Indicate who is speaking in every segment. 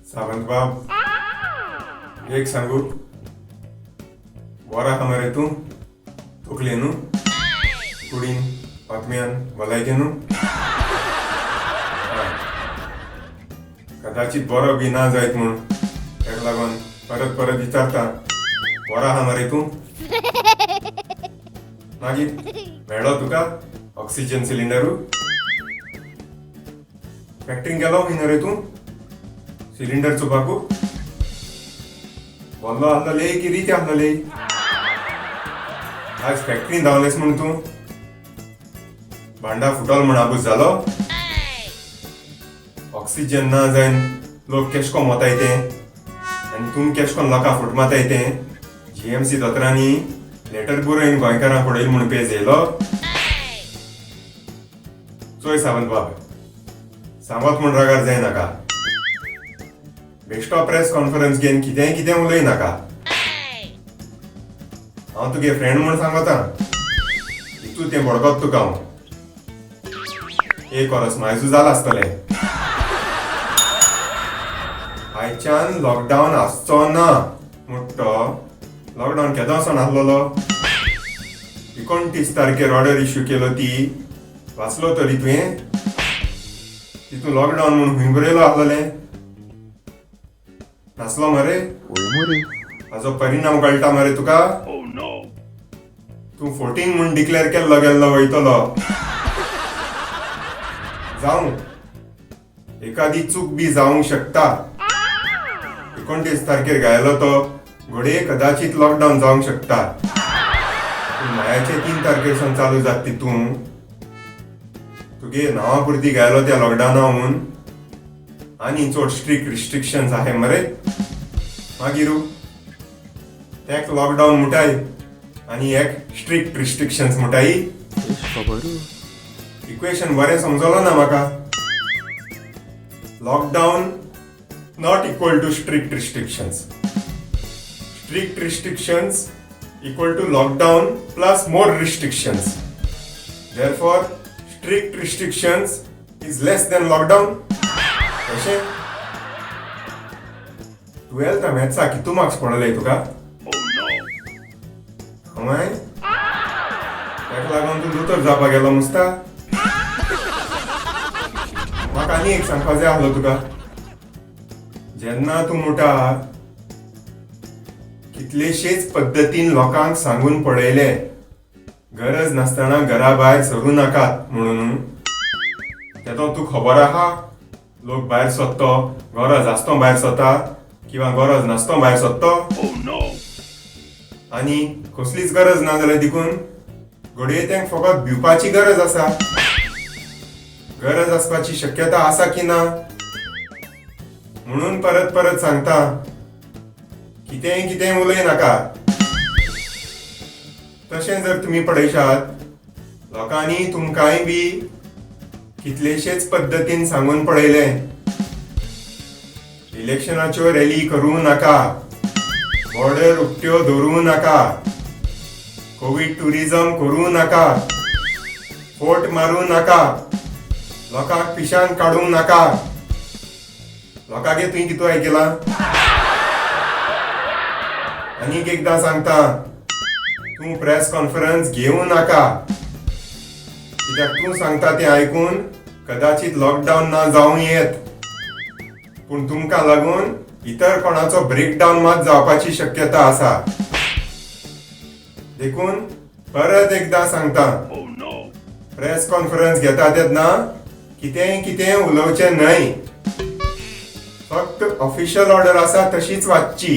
Speaker 1: सावंत बाब, एक सांगू, बरो आहा मरे तूं? तकली न्हू? कुडीन बातम्यान भलायकी न्हू? कदाचित बरो बी ना जायत म्हूण ताका लागून परत परत विचारता, बरो आहा मरे तूं? मागीर मेळ्ळो तुका ऑक्सिजन सिलिंडरू? फॅक्टरीन गेलो खंय रे तूं सिलिंडर चोपाकू? बोल्लो आहलोले की रिती आहलोले? आज फॅक्टरीन धांवलेस म्हूण तूं भांडा फुटोल म्हूण आबूज जालो? ऑक्सिजन ना जायन लोक केश कोन वताय ते आनी तूं केश कोन लोकां फुट माताय ते जीएमसी दोतोरांनी लेटर बरोवन गोंयकारांक पडयल म्हूण पेज येयलो? चोय सावंत बाब, सांगोत म्हूण रागार जायनाका. बेश्टो प्रेस कॉन्फरन्स घेवन कितेंय कितें उलय नाका. हांव तुगे फ्रेंड म्हूण सांगता, तूं तें बडकोत तुका हांव. एक वरस मायजू जाला आसतलें. आयच्यान लॉकडावन आसचो ना म्हणटो लॉकडावन केदोसन आहलोलो? 29 तारखेर ऑर्डर इश्यू केलो ती वाचलो तरी तुवें? तितून लॉकडावन म्हणून खंय बरयलो आहलोलें? नासलो मरे? हाजो परिणाम कळटा मरे तुका? तूं 14 म्हूण डिक्लेअर केल्लो गेल्लो वयतलो. जावं एखादी चूक बी जावंक शकता. 29 तारखेर गायलो तो घोडये कदाचित लॉकडावन जावंक शकता. मायाचे 3 तारखेरसून चालू जात तितून तुगे नांवा पुरती गायलो त्या लॉकडावनावून आनी चड स्ट्रिक्ट रिस्ट्रिक्शन्स आहाय मरे. मागीरू तेक लॉकडावन मुटाय आनी एक स्ट्रिक्ट रिस्ट्रिक्शन्स मुटाय. इक्वेशन बरें समजलो ना म्हाका? Lockdown not equal to strict restrictions. Strict restrictions equal to lockdown plus more restrictions. Therefore, strict restrictions is less than lockdown. कशें? 12th मॅथ्सा कितू मार्क्स पडले तुका? हमाय ताका लागून तूं दोतोर जावपाक गेलो मुस्ता? म्हाका आनी एक सांगपाक जाय आहलो तुका. जेन्ना तूं मुटा कितलेशेच पद्दतीन लोकांक सांगून पळयले गरज नासतना घरा भायर सरू नाकात म्हणून, तेदो तूं खबर आहा लोक भायर सोदतो, गरज आसतो भायर सोदता किंवा गरज नासतो भायर सोदतो? आनी कसलीच गरज ना जाल्यार देखून घडये तेंक फकत भिवपाची गरज आसा. गरज आसपाची शक्यता आसा की ना? म्हणून परत परत सांगता, कितेंय कितें उलय नाका. तशें जर तुमी पळयशात लोकांनी तुमकांय बी कितलेशेच पद्दतीन सांगून पळयले, इलेक्शनाच्यो रॅली करूं नाका, बॉर्डर उक्त्यो दवरूं नाका, कोविड टुरिझम करूं नाका, फोट मारूं नाका, लोकांक पिशान काडूंक नाका. लोकांगे तुवें कितू आयकलां? आनीक एकदां सांगता, तूं प्रेस कॉन्फरन्स घेवं नाका. कित्याक तूं सांगता तें आयकून कदाचित लॉकडावन ना जावं येत, पूण तुमकां लागून इतर कोणाचो ब्रेकडावन मात जावपाची शक्यता आसा. देखून परत एकदां सांगता, प्रेस कॉन्फरन्स घेता तेन्ना कितेंय कितें उलोवचें न्हय. फक्त ऑफिशियल ऑर्डर आसा तशीच वाचची.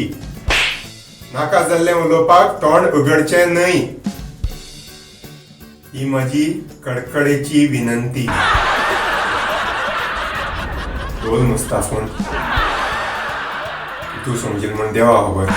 Speaker 1: नाका जाल्लें उलोवपाक तोंड उगडचें न्हय. ही म्हजी कडकडेची विनंती. बोल मुस्ताफून, तूं समजील म्हूण देवा खबर.